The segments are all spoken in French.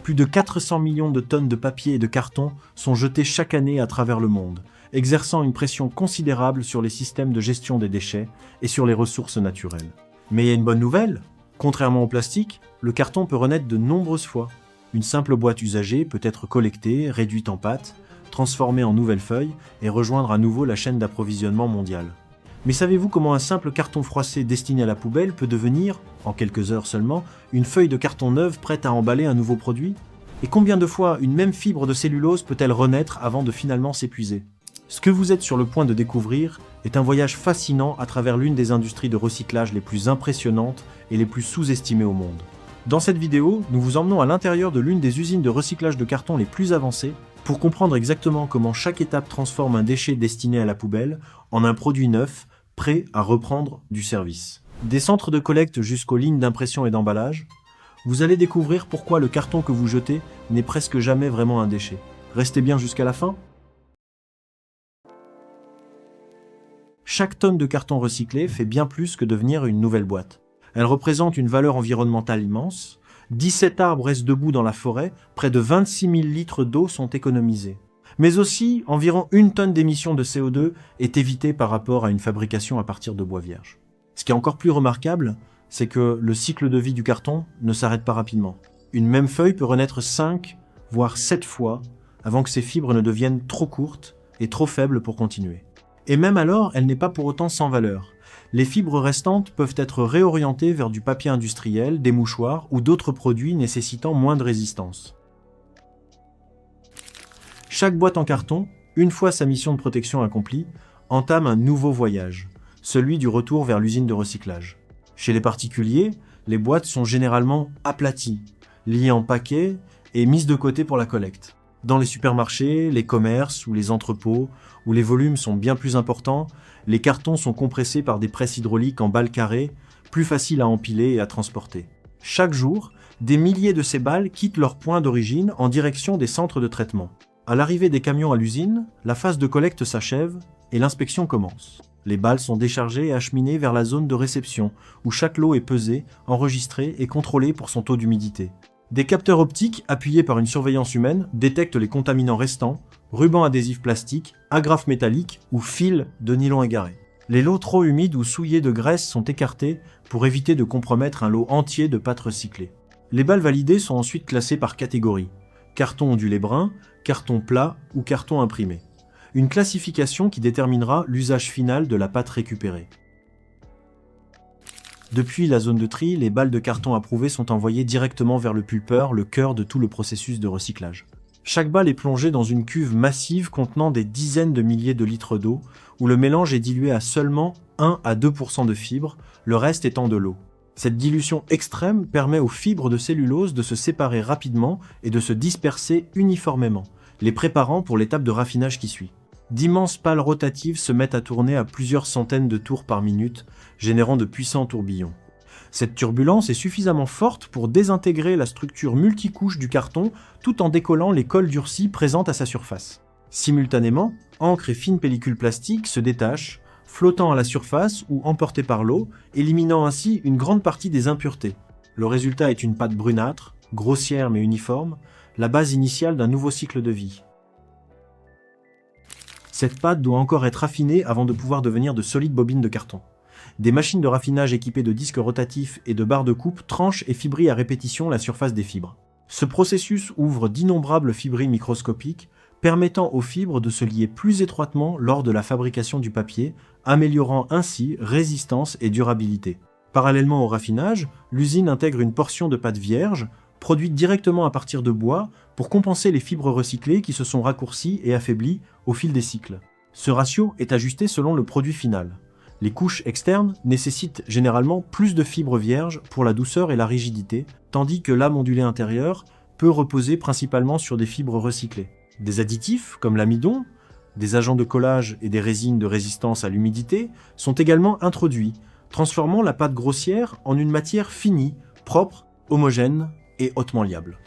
Plus de 400 millions de tonnes de papier et de carton sont jetées chaque année à travers le monde, exerçant une pression considérable sur les systèmes de gestion des déchets et sur les ressources naturelles. Mais il y a une bonne nouvelle. Contrairement au plastique, le carton peut renaître de nombreuses fois. Une simple boîte usagée peut être collectée, réduite en pâte, transformée en nouvelles feuilles et rejoindre à nouveau la chaîne d'approvisionnement mondiale. Mais savez-vous comment un simple carton froissé destiné à la poubelle peut devenir, en quelques heures seulement, une feuille de carton neuve prête à emballer un nouveau produit? Et combien de fois une même fibre de cellulose peut-elle renaître avant de finalement s'épuiser? Ce que vous êtes sur le point de découvrir est un voyage fascinant à travers l'une des industries de recyclage les plus impressionnantes et les plus sous-estimées au monde. Dans cette vidéo, nous vous emmenons à l'intérieur de l'une des usines de recyclage de carton les plus avancées pour comprendre exactement comment chaque étape transforme un déchet destiné à la poubelle en un produit neuf, prêt à reprendre du service. Des centres de collecte jusqu'aux lignes d'impression et d'emballage, vous allez découvrir pourquoi le carton que vous jetez n'est presque jamais vraiment un déchet. Restez bien jusqu'à la fin. Chaque tonne de carton recyclé fait bien plus que devenir une nouvelle boîte. Elle représente une valeur environnementale immense. 17 arbres restent debout dans la forêt, près de 26 000 litres d'eau sont économisés. Mais aussi, environ 1 tonne d'émissions de CO2 est évitée par rapport à une fabrication à partir de bois vierge. Ce qui est encore plus remarquable, c'est que le cycle de vie du carton ne s'arrête pas rapidement. Une même feuille peut renaître 5, voire 7 fois, avant que ses fibres ne deviennent trop courtes et trop faibles pour continuer. Et même alors, elle n'est pas pour autant sans valeur. Les fibres restantes peuvent être réorientées vers du papier industriel, des mouchoirs ou d'autres produits nécessitant moins de résistance. Chaque boîte en carton, une fois sa mission de protection accomplie, entame un nouveau voyage, celui du retour vers l'usine de recyclage. Chez les particuliers, les boîtes sont généralement aplaties, liées en paquets et mises de côté pour la collecte. Dans les supermarchés, les commerces ou les entrepôts, où les volumes sont bien plus importants, les cartons sont compressés par des presses hydrauliques en balles carrées, plus faciles à empiler et à transporter. Chaque jour, des milliers de ces balles quittent leur point d'origine en direction des centres de traitement. À l'arrivée des camions à l'usine, la phase de collecte s'achève et l'inspection commence. Les balles sont déchargées et acheminées vers la zone de réception, où chaque lot est pesé, enregistré et contrôlé pour son taux d'humidité. Des capteurs optiques, appuyés par une surveillance humaine, détectent les contaminants restants, rubans adhésifs plastiques, agrafes métalliques ou fils de nylon égarés. Les lots trop humides ou souillés de graisse sont écartés pour éviter de compromettre un lot entier de pâtes recyclées. Les balles validées sont ensuite classées par catégorie: carton ondulé brun, carton plat ou carton imprimé. Une classification qui déterminera l'usage final de la pâte récupérée. Depuis la zone de tri, les balles de carton approuvées sont envoyées directement vers le pulpeur, le cœur de tout le processus de recyclage. Chaque balle est plongée dans une cuve massive contenant des dizaines de milliers de litres d'eau, où le mélange est dilué à seulement 1 à 2% de fibres, le reste étant de l'eau. Cette dilution extrême permet aux fibres de cellulose de se séparer rapidement et de se disperser uniformément, les préparant pour l'étape de raffinage qui suit. D'immenses pales rotatives se mettent à tourner à plusieurs centaines de tours par minute, générant de puissants tourbillons. Cette turbulence est suffisamment forte pour désintégrer la structure multicouche du carton tout en décollant les colles durcies présentes à sa surface. Simultanément, encre et fines pellicules plastiques se détachent, flottant à la surface ou emportées par l'eau, éliminant ainsi une grande partie des impuretés. Le résultat est une pâte brunâtre, grossière mais uniforme, la base initiale d'un nouveau cycle de vie. Cette pâte doit encore être affinée avant de pouvoir devenir de solides bobines de carton. Des machines de raffinage équipées de disques rotatifs et de barres de coupe tranchent et fibrillent à répétition la surface des fibres. Ce processus ouvre d'innombrables fibrilles microscopiques, permettant aux fibres de se lier plus étroitement lors de la fabrication du papier, améliorant ainsi résistance et durabilité. Parallèlement au raffinage, l'usine intègre une portion de pâte vierge, produite directement à partir de bois, pour compenser les fibres recyclées qui se sont raccourcies et affaiblies au fil des cycles. Ce ratio est ajusté selon le produit final. Les couches externes nécessitent généralement plus de fibres vierges pour la douceur et la rigidité, tandis que lame ondulée intérieure peut reposer principalement sur des fibres recyclées. Des additifs, comme l'amidon, des agents de collage et des résines de résistance à l'humidité sont également introduits, transformant la pâte grossière en une matière finie, propre, homogène et hautement liable.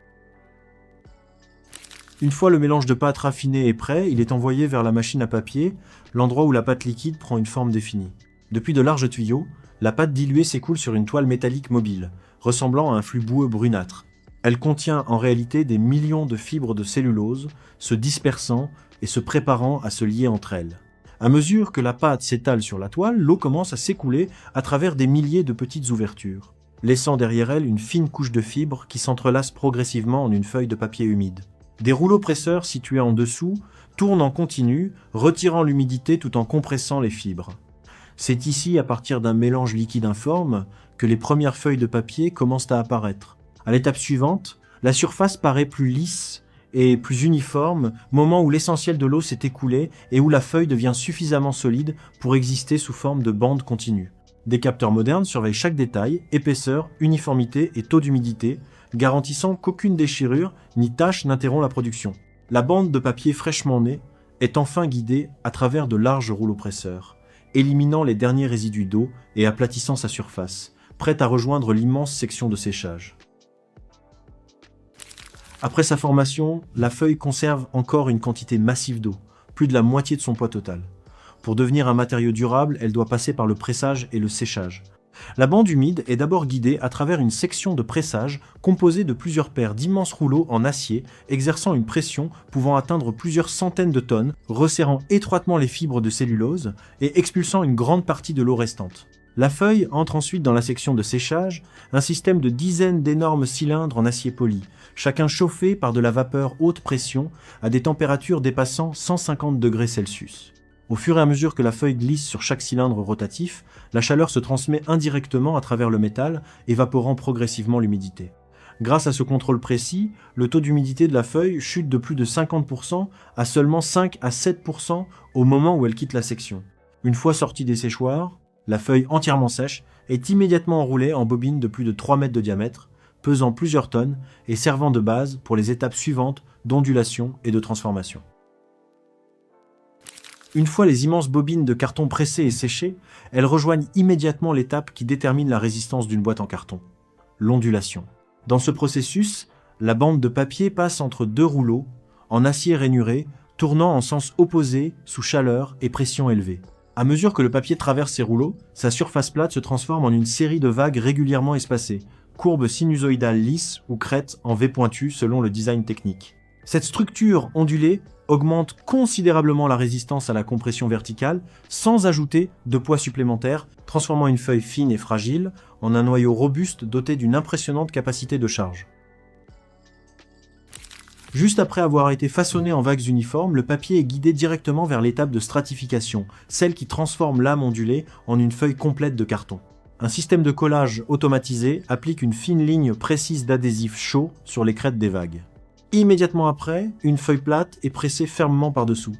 Une fois le mélange de pâte raffiné est prêt, il est envoyé vers la machine à papier, l'endroit où la pâte liquide prend une forme définie. Depuis de larges tuyaux, la pâte diluée s'écoule sur une toile métallique mobile, ressemblant à un flux boueux brunâtre. Elle contient en réalité des millions de fibres de cellulose se dispersant et se préparant à se lier entre elles. À mesure que la pâte s'étale sur la toile, l'eau commence à s'écouler à travers des milliers de petites ouvertures, laissant derrière elle une fine couche de fibres qui s'entrelacent progressivement en une feuille de papier humide. Des rouleaux presseurs situés en dessous tournent en continu, retirant l'humidité tout en compressant les fibres. C'est ici, à partir d'un mélange liquide informe, que les premières feuilles de papier commencent à apparaître. À l'étape suivante, la surface paraît plus lisse et plus uniforme, moment où l'essentiel de l'eau s'est écoulé et où la feuille devient suffisamment solide pour exister sous forme de bande continue. Des capteurs modernes surveillent chaque détail, épaisseur, uniformité et taux d'humidité, garantissant qu'aucune déchirure ni tache n'interrompt la production. La bande de papier fraîchement née est enfin guidée à travers de larges rouleaux presseurs, éliminant les derniers résidus d'eau et aplatissant sa surface, prête à rejoindre l'immense section de séchage. Après sa formation, la feuille conserve encore une quantité massive d'eau, plus de la moitié de son poids total. Pour devenir un matériau durable, elle doit passer par le pressage et le séchage. La bande humide est d'abord guidée à travers une section de pressage composée de plusieurs paires d'immenses rouleaux en acier, exerçant une pression pouvant atteindre plusieurs centaines de tonnes, resserrant étroitement les fibres de cellulose et expulsant une grande partie de l'eau restante. La feuille entre ensuite dans la section de séchage, un système de dizaines d'énormes cylindres en acier poli, chacun chauffé par de la vapeur haute pression à des températures dépassant 150 degrés Celsius. Au fur et à mesure que la feuille glisse sur chaque cylindre rotatif, la chaleur se transmet indirectement à travers le métal, évaporant progressivement l'humidité. Grâce à ce contrôle précis, le taux d'humidité de la feuille chute de plus de 50% à seulement 5 à 7% au moment où elle quitte la section. Une fois sortie des séchoirs, la feuille entièrement sèche est immédiatement enroulée en bobine de plus de 3 mètres de diamètre, pesant plusieurs tonnes et servant de base pour les étapes suivantes d'ondulation et de transformation. Une fois les immenses bobines de carton pressées et séchées, elles rejoignent immédiatement l'étape qui détermine la résistance d'une boîte en carton, l'ondulation. Dans ce processus, la bande de papier passe entre deux rouleaux, en acier rainuré, tournant en sens opposé sous chaleur et pression élevée. À mesure que le papier traverse ces rouleaux, sa surface plate se transforme en une série de vagues régulièrement espacées, courbes sinusoïdales lisses ou crêtes en V pointu selon le design technique. Cette structure ondulée augmente considérablement la résistance à la compression verticale sans ajouter de poids supplémentaire, transformant une feuille fine et fragile en un noyau robuste doté d'une impressionnante capacité de charge. Juste après avoir été façonné en vagues uniformes, le papier est guidé directement vers l'étape de stratification, celle qui transforme lame ondulée en une feuille complète de carton. Un système de collage automatisé applique une fine ligne précise d'adhésif chaud sur les crêtes des vagues. Immédiatement après, une feuille plate est pressée fermement par-dessous,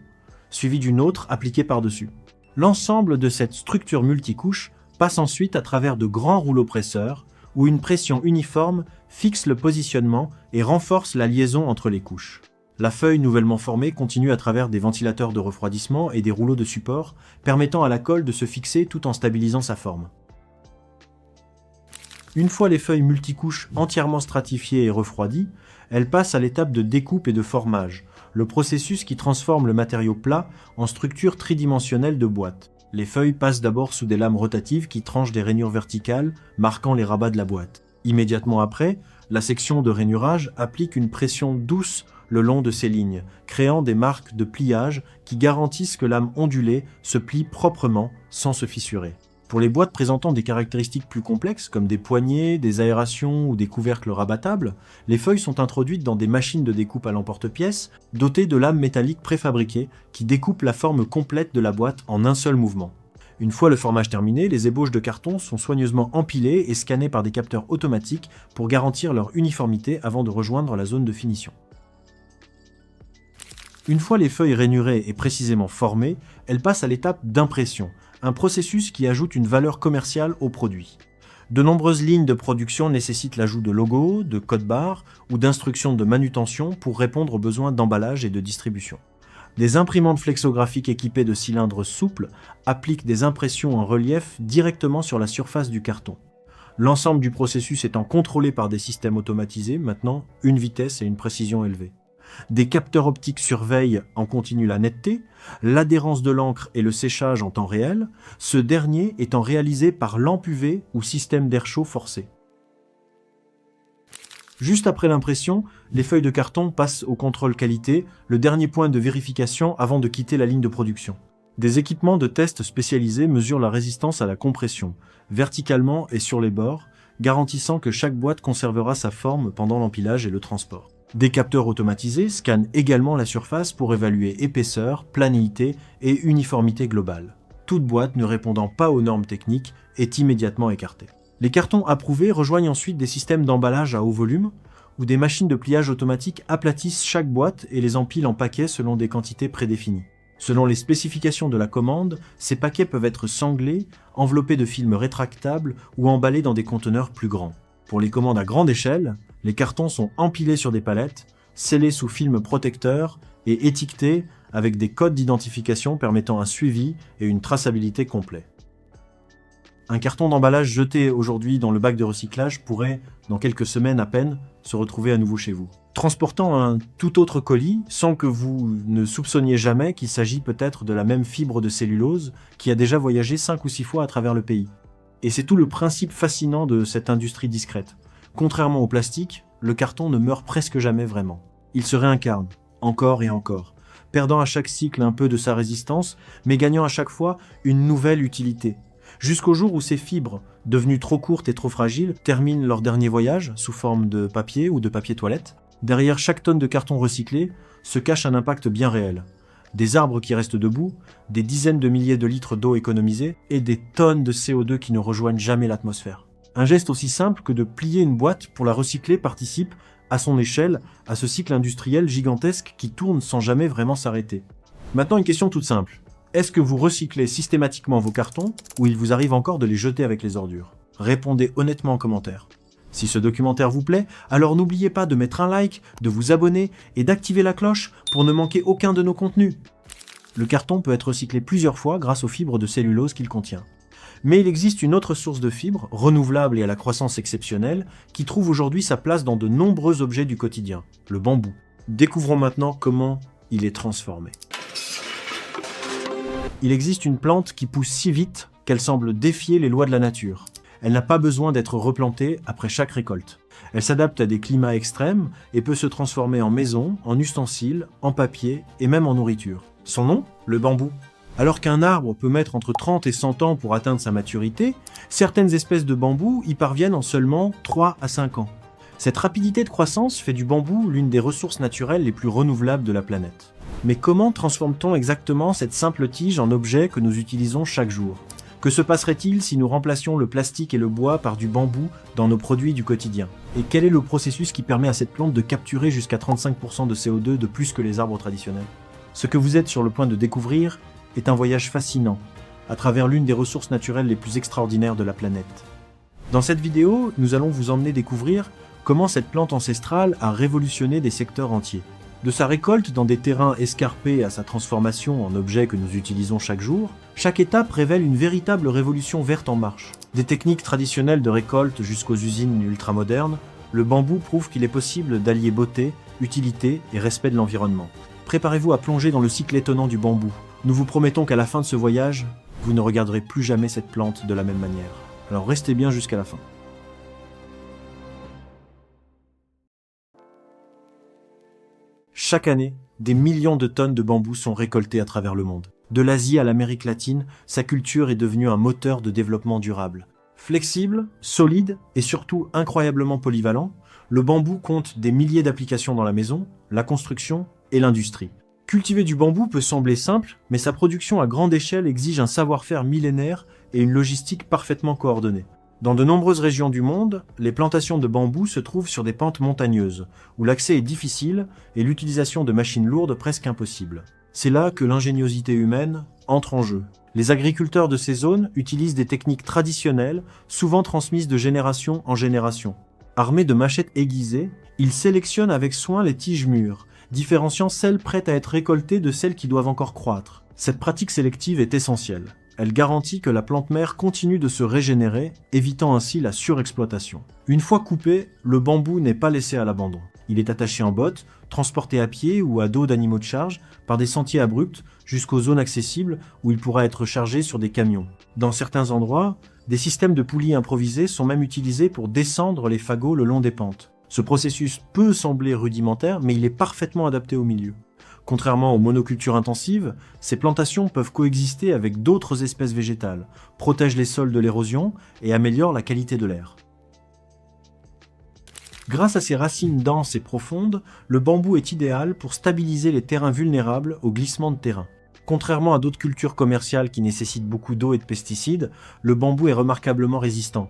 suivie d'une autre appliquée par-dessus. L'ensemble de cette structure multicouche passe ensuite à travers de grands rouleaux presseurs, où une pression uniforme fixe le positionnement et renforce la liaison entre les couches. La feuille nouvellement formée continue à travers des ventilateurs de refroidissement et des rouleaux de support, permettant à la colle de se fixer tout en stabilisant sa forme. Une fois les feuilles multicouches entièrement stratifiées et refroidies, elles passent à l'étape de découpe et de formage, le processus qui transforme le matériau plat en structure tridimensionnelle de boîte. Les feuilles passent d'abord sous des lames rotatives qui tranchent des rainures verticales, marquant les rabats de la boîte. Immédiatement après, la section de rainurage applique une pression douce le long de ces lignes, créant des marques de pliage qui garantissent que l'âme ondulée se plie proprement sans se fissurer. Pour les boîtes présentant des caractéristiques plus complexes, comme des poignées, des aérations ou des couvercles rabattables, les feuilles sont introduites dans des machines de découpe à l'emporte-pièce, dotées de lames métalliques préfabriquées qui découpent la forme complète de la boîte en un seul mouvement. Une fois le formage terminé, les ébauches de carton sont soigneusement empilées et scannées par des capteurs automatiques pour garantir leur uniformité avant de rejoindre la zone de finition. Une fois les feuilles rainurées et précisément formées, elles passent à l'étape d'impression, un processus qui ajoute une valeur commerciale au produit. De nombreuses lignes de production nécessitent l'ajout de logos, de codes barres ou d'instructions de manutention pour répondre aux besoins d'emballage et de distribution. Des imprimantes flexographiques équipées de cylindres souples appliquent des impressions en relief directement sur la surface du carton. L'ensemble du processus étant contrôlé par des systèmes automatisés, maintenant une vitesse et une précision élevées. Des capteurs optiques surveillent en continu la netteté, l'adhérence de l'encre et le séchage en temps réel, ce dernier étant réalisé par lampe UV ou système d'air chaud forcé. Juste après l'impression, les feuilles de carton passent au contrôle qualité, le dernier point de vérification avant de quitter la ligne de production. Des équipements de test spécialisés mesurent la résistance à la compression, verticalement et sur les bords, garantissant que chaque boîte conservera sa forme pendant l'empilage et le transport. Des capteurs automatisés scannent également la surface pour évaluer épaisseur, planéité et uniformité globale. Toute boîte ne répondant pas aux normes techniques est immédiatement écartée. Les cartons approuvés rejoignent ensuite des systèmes d'emballage à haut volume, où des machines de pliage automatique aplatissent chaque boîte et les empilent en paquets selon des quantités prédéfinies. Selon les spécifications de la commande, ces paquets peuvent être sanglés, enveloppés de films rétractables ou emballés dans des conteneurs plus grands. Pour les commandes à grande échelle, les cartons sont empilés sur des palettes, scellés sous film protecteur et étiquetés avec des codes d'identification permettant un suivi et une traçabilité complets. Un carton d'emballage jeté aujourd'hui dans le bac de recyclage pourrait, dans quelques semaines à peine, se retrouver à nouveau chez vous. Transportant un tout autre colis, sans que vous ne soupçonniez jamais qu'il s'agit peut-être de la même fibre de cellulose qui a déjà voyagé 5 ou 6 fois à travers le pays. Et c'est tout le principe fascinant de cette industrie discrète. Contrairement au plastique, le carton ne meurt presque jamais vraiment. Il se réincarne, encore et encore, perdant à chaque cycle un peu de sa résistance, mais gagnant à chaque fois une nouvelle utilité. Jusqu'au jour où ces fibres, devenues trop courtes et trop fragiles, terminent leur dernier voyage sous forme de papier ou de papier toilette. Derrière chaque tonne de carton recyclé se cache un impact bien réel. Des arbres qui restent debout, des dizaines de milliers de litres d'eau économisés et des tonnes de CO2 qui ne rejoignent jamais l'atmosphère. Un geste aussi simple que de plier une boîte pour la recycler participe, à son échelle, à ce cycle industriel gigantesque qui tourne sans jamais vraiment s'arrêter. Maintenant, une question toute simple. Est-ce que vous recyclez systématiquement vos cartons ou il vous arrive encore de les jeter avec les ordures? Répondez honnêtement en commentaire. Si ce documentaire vous plaît, alors n'oubliez pas de mettre un like, de vous abonner et d'activer la cloche pour ne manquer aucun de nos contenus. Le carton peut être recyclé plusieurs fois grâce aux fibres de cellulose qu'il contient. Mais il existe une autre source de fibres, renouvelable et à la croissance exceptionnelle, qui trouve aujourd'hui sa place dans de nombreux objets du quotidien, le bambou. Découvrons maintenant comment il est transformé. Il existe une plante qui pousse si vite qu'elle semble défier les lois de la nature. Elle n'a pas besoin d'être replantée après chaque récolte. Elle s'adapte à des climats extrêmes et peut se transformer en maison, en ustensiles, en papier et même en nourriture. Son nom ? Le bambou. Alors qu'un arbre peut mettre entre 30 et 100 ans pour atteindre sa maturité, certaines espèces de bambou y parviennent en seulement 3 à 5 ans. Cette rapidité de croissance fait du bambou l'une des ressources naturelles les plus renouvelables de la planète. Mais comment transforme-t-on exactement cette simple tige en objet que nous utilisons chaque jour ? Que se passerait-il si nous remplacions le plastique et le bois par du bambou dans nos produits du quotidien ? Et quel est le processus qui permet à cette plante de capturer jusqu'à 35% de CO2 de plus que les arbres traditionnels ? Ce que vous êtes sur le point de découvrir est un voyage fascinant, à travers l'une des ressources naturelles les plus extraordinaires de la planète. Dans cette vidéo, nous allons vous emmener découvrir comment cette plante ancestrale a révolutionné des secteurs entiers. De sa récolte dans des terrains escarpés à sa transformation en objet que nous utilisons chaque jour, chaque étape révèle une véritable révolution verte en marche. Des techniques traditionnelles de récolte jusqu'aux usines ultramodernes, le bambou prouve qu'il est possible d'allier beauté, utilité et respect de l'environnement. Préparez-vous à plonger dans le cycle étonnant du bambou. Nous vous promettons qu'à la fin de ce voyage, vous ne regarderez plus jamais cette plante de la même manière. Alors restez bien jusqu'à la fin. Chaque année, des millions de tonnes de bambou sont récoltées à travers le monde. De l'Asie à l'Amérique latine, sa culture est devenue un moteur de développement durable. Flexible, solide et surtout incroyablement polyvalent, le bambou compte des milliers d'applications dans la maison, la construction et l'industrie. Cultiver du bambou peut sembler simple, mais sa production à grande échelle exige un savoir-faire millénaire et une logistique parfaitement coordonnée. Dans de nombreuses régions du monde, les plantations de bambou se trouvent sur des pentes montagneuses, où l'accès est difficile et l'utilisation de machines lourdes presque impossible. C'est là que l'ingéniosité humaine entre en jeu. Les agriculteurs de ces zones utilisent des techniques traditionnelles, souvent transmises de génération en génération. Armés de machettes aiguisées, ils sélectionnent avec soin les tiges mûres, différenciant celles prêtes à être récoltées de celles qui doivent encore croître. Cette pratique sélective est essentielle. Elle garantit que la plante mère continue de se régénérer, évitant ainsi la surexploitation. Une fois coupé, le bambou n'est pas laissé à l'abandon. Il est attaché en botte, transporté à pied ou à dos d'animaux de charge par des sentiers abrupts jusqu'aux zones accessibles où il pourra être chargé sur des camions. Dans certains endroits, des systèmes de poulies improvisés sont même utilisés pour descendre les fagots le long des pentes. Ce processus peut sembler rudimentaire, mais il est parfaitement adapté au milieu. Contrairement aux monocultures intensives, ces plantations peuvent coexister avec d'autres espèces végétales, protègent les sols de l'érosion et améliorent la qualité de l'air. Grâce à ses racines denses et profondes, le bambou est idéal pour stabiliser les terrains vulnérables au glissement de terrain. Contrairement à d'autres cultures commerciales qui nécessitent beaucoup d'eau et de pesticides, le bambou est remarquablement résistant.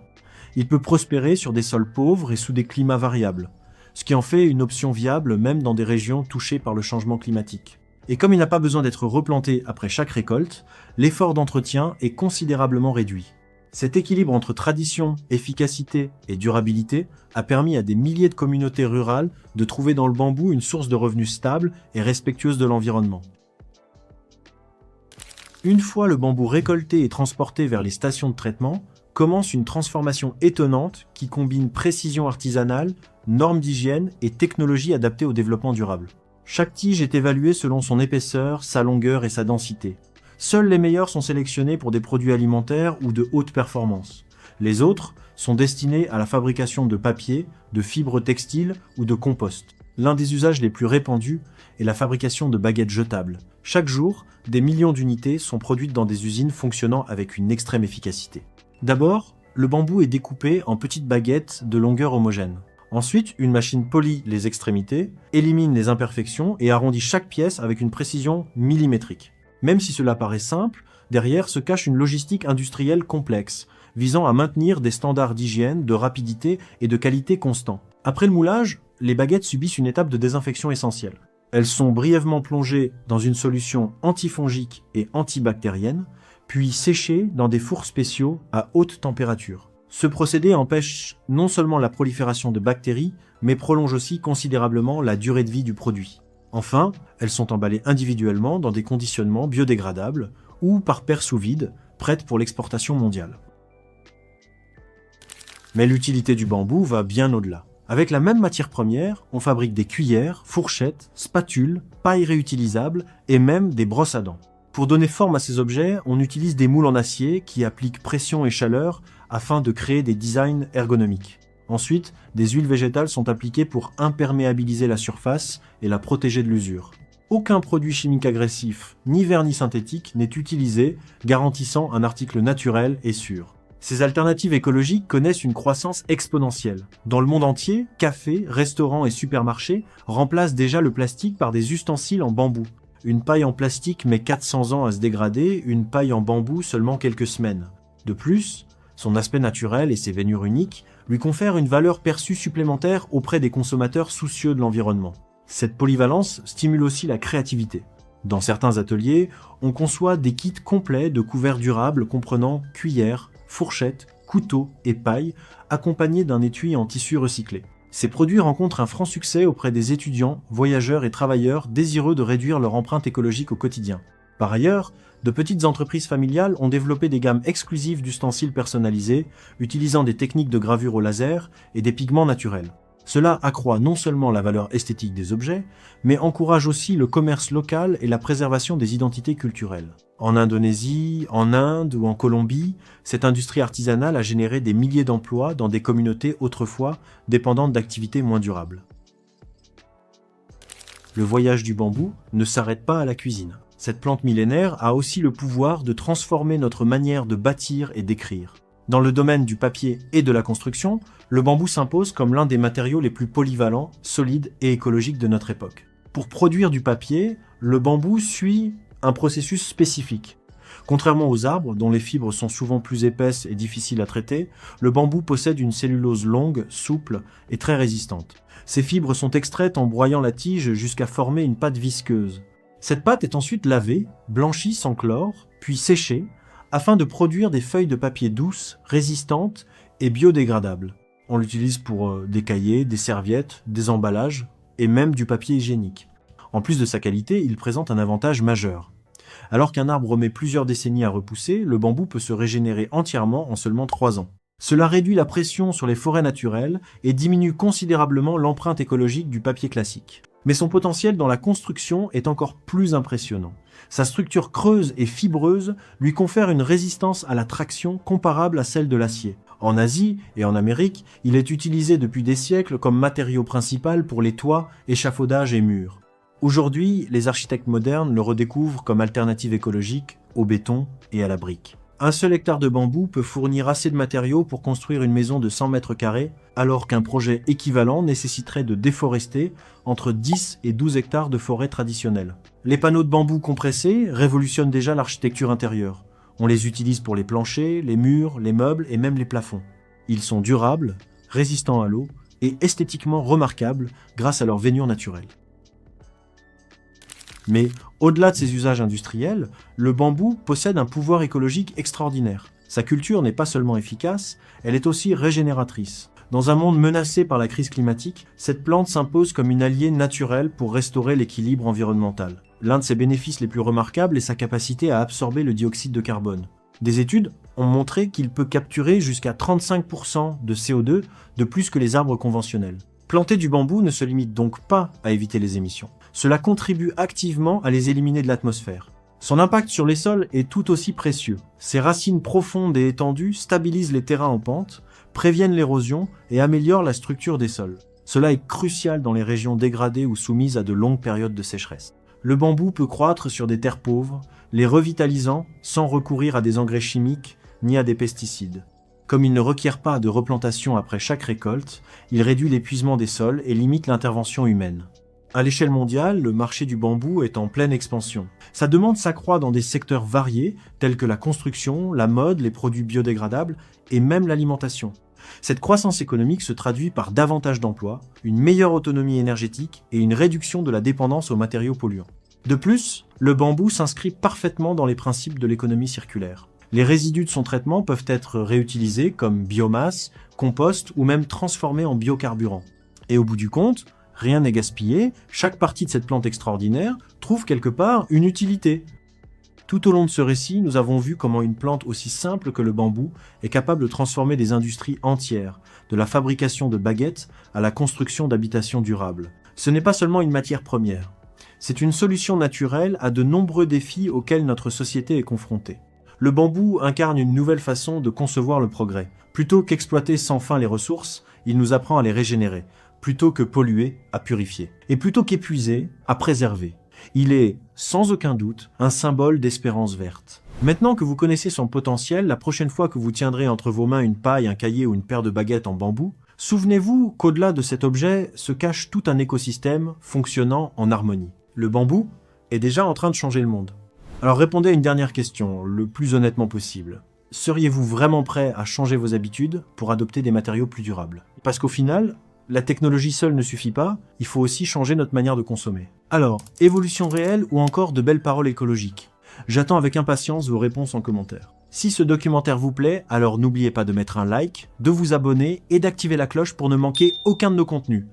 Il peut prospérer sur des sols pauvres et sous des climats variables, ce qui en fait une option viable même dans des régions touchées par le changement climatique. Et comme il n'a pas besoin d'être replanté après chaque récolte, l'effort d'entretien est considérablement réduit. Cet équilibre entre tradition, efficacité et durabilité a permis à des milliers de communautés rurales de trouver dans le bambou une source de revenus stable et respectueuse de l'environnement. Une fois le bambou récolté et transporté vers les stations de traitement, commence une transformation étonnante qui combine précision artisanale, normes d'hygiène et technologie adaptée au développement durable. Chaque tige est évaluée selon son épaisseur, sa longueur et sa densité. Seuls les meilleurs sont sélectionnés pour des produits alimentaires ou de haute performance. Les autres sont destinés à la fabrication de papier, de fibres textiles ou de compost. L'un des usages les plus répandus est la fabrication de baguettes jetables. Chaque jour, des millions d'unités sont produites dans des usines fonctionnant avec une extrême efficacité. D'abord, le bambou est découpé en petites baguettes de longueur homogène. Ensuite, une machine polit les extrémités, élimine les imperfections et arrondit chaque pièce avec une précision millimétrique. Même si cela paraît simple, derrière se cache une logistique industrielle complexe, visant à maintenir des standards d'hygiène, de rapidité et de qualité constants. Après le moulage, les baguettes subissent une étape de désinfection essentielle. Elles sont brièvement plongées dans une solution antifongique et antibactérienne, puis séchées dans des fours spéciaux à haute température. Ce procédé empêche non seulement la prolifération de bactéries, mais prolonge aussi considérablement la durée de vie du produit. Enfin, elles sont emballées individuellement dans des conditionnements biodégradables ou par paires sous vide, prêtes pour l'exportation mondiale. Mais l'utilité du bambou va bien au-delà. Avec la même matière première, on fabrique des cuillères, fourchettes, spatules, pailles réutilisables et même des brosses à dents. Pour donner forme à ces objets, on utilise des moules en acier qui appliquent pression et chaleur afin de créer des designs ergonomiques. Ensuite, des huiles végétales sont appliquées pour imperméabiliser la surface et la protéger de l'usure. Aucun produit chimique agressif, ni vernis synthétique n'est utilisé, garantissant un article naturel et sûr. Ces alternatives écologiques connaissent une croissance exponentielle. Dans le monde entier, cafés, restaurants et supermarchés remplacent déjà le plastique par des ustensiles en bambou. Une paille en plastique met 400 ans à se dégrader, une paille en bambou seulement quelques semaines. De plus, son aspect naturel et ses veinures uniques lui confèrent une valeur perçue supplémentaire auprès des consommateurs soucieux de l'environnement. Cette polyvalence stimule aussi la créativité. Dans certains ateliers, on conçoit des kits complets de couverts durables comprenant cuillères, fourchettes, couteaux et pailles, accompagnés d'un étui en tissu recyclé. Ces produits rencontrent un franc succès auprès des étudiants, voyageurs et travailleurs désireux de réduire leur empreinte écologique au quotidien. Par ailleurs, de petites entreprises familiales ont développé des gammes exclusives d'ustensiles personnalisés, utilisant des techniques de gravure au laser et des pigments naturels. Cela accroît non seulement la valeur esthétique des objets, mais encourage aussi le commerce local et la préservation des identités culturelles. En Indonésie, en Inde ou en Colombie, cette industrie artisanale a généré des milliers d'emplois dans des communautés autrefois dépendantes d'activités moins durables. Le voyage du bambou ne s'arrête pas à la cuisine. Cette plante millénaire a aussi le pouvoir de transformer notre manière de bâtir et d'écrire. Dans le domaine du papier et de la construction, le bambou s'impose comme l'un des matériaux les plus polyvalents, solides et écologiques de notre époque. Pour produire du papier, le bambou suit un processus spécifique. Contrairement aux arbres, dont les fibres sont souvent plus épaisses et difficiles à traiter, le bambou possède une cellulose longue, souple et très résistante. Ces fibres sont extraites en broyant la tige jusqu'à former une pâte visqueuse. Cette pâte est ensuite lavée, blanchie sans chlore, puis séchée, afin de produire des feuilles de papier douces, résistantes et biodégradables. On l'utilise pour des cahiers, des serviettes, des emballages et même du papier hygiénique. En plus de sa qualité, il présente un avantage majeur. Alors qu'un arbre met plusieurs décennies à repousser, le bambou peut se régénérer entièrement en seulement 3 ans. Cela réduit la pression sur les forêts naturelles et diminue considérablement l'empreinte écologique du papier classique. Mais son potentiel dans la construction est encore plus impressionnant. Sa structure creuse et fibreuse lui confère une résistance à la traction comparable à celle de l'acier. En Asie et en Amérique, il est utilisé depuis des siècles comme matériau principal pour les toits, échafaudages et murs. Aujourd'hui, les architectes modernes le redécouvrent comme alternative écologique au béton et à la brique. Un seul hectare de bambou peut fournir assez de matériaux pour construire une maison de 100 mètres carrés, alors qu'un projet équivalent nécessiterait de déforester entre 10 et 12 hectares de forêt traditionnelle. Les panneaux de bambou compressés révolutionnent déjà l'architecture intérieure. On les utilise pour les planchers, les murs, les meubles et même les plafonds. Ils sont durables, résistants à l'eau et esthétiquement remarquables grâce à leur veinure naturelle. Mais au-delà de ses usages industriels, le bambou possède un pouvoir écologique extraordinaire. Sa culture n'est pas seulement efficace, elle est aussi régénératrice. Dans un monde menacé par la crise climatique, cette plante s'impose comme une alliée naturelle pour restaurer l'équilibre environnemental. L'un de ses bénéfices les plus remarquables est sa capacité à absorber le dioxyde de carbone. Des études ont montré qu'il peut capturer jusqu'à 35% de CO2 de plus que les arbres conventionnels. Planter du bambou ne se limite donc pas à éviter les émissions. Cela contribue activement à les éliminer de l'atmosphère. Son impact sur les sols est tout aussi précieux. Ses racines profondes et étendues stabilisent les terrains en pente, préviennent l'érosion et améliorent la structure des sols. Cela est crucial dans les régions dégradées ou soumises à de longues périodes de sécheresse. Le bambou peut croître sur des terres pauvres, les revitalisant sans recourir à des engrais chimiques ni à des pesticides. Comme il ne requiert pas de replantation après chaque récolte, il réduit l'épuisement des sols et limite l'intervention humaine. À l'échelle mondiale, le marché du bambou est en pleine expansion. Sa demande s'accroît dans des secteurs variés, tels que la construction, la mode, les produits biodégradables et même l'alimentation. Cette croissance économique se traduit par davantage d'emplois, une meilleure autonomie énergétique et une réduction de la dépendance aux matériaux polluants. De plus, le bambou s'inscrit parfaitement dans les principes de l'économie circulaire. Les résidus de son traitement peuvent être réutilisés comme biomasse, compost ou même transformés en biocarburant. Et au bout du compte, rien n'est gaspillé, chaque partie de cette plante extraordinaire trouve quelque part une utilité. Tout au long de ce récit, nous avons vu comment une plante aussi simple que le bambou est capable de transformer des industries entières, de la fabrication de baguettes à la construction d'habitations durables. Ce n'est pas seulement une matière première, c'est une solution naturelle à de nombreux défis auxquels notre société est confrontée. Le bambou incarne une nouvelle façon de concevoir le progrès. Plutôt qu'exploiter sans fin les ressources, il nous apprend à les régénérer. Plutôt que polluer, à purifier. Et plutôt qu'épuiser, à préserver. Il est, sans aucun doute, un symbole d'espérance verte. Maintenant que vous connaissez son potentiel, la prochaine fois que vous tiendrez entre vos mains une paille, un cahier ou une paire de baguettes en bambou, souvenez-vous qu'au-delà de cet objet se cache tout un écosystème fonctionnant en harmonie. Le bambou est déjà en train de changer le monde. Alors répondez à une dernière question, le plus honnêtement possible. Seriez-vous vraiment prêt à changer vos habitudes pour adopter des matériaux plus durables? Parce qu'au final, la technologie seule ne suffit pas, il faut aussi changer notre manière de consommer. Alors, évolution réelle ou encore de belles paroles écologiques? J'attends avec impatience vos réponses en commentaire. Si ce documentaire vous plaît, alors n'oubliez pas de mettre un like, de vous abonner et d'activer la cloche pour ne manquer aucun de nos contenus.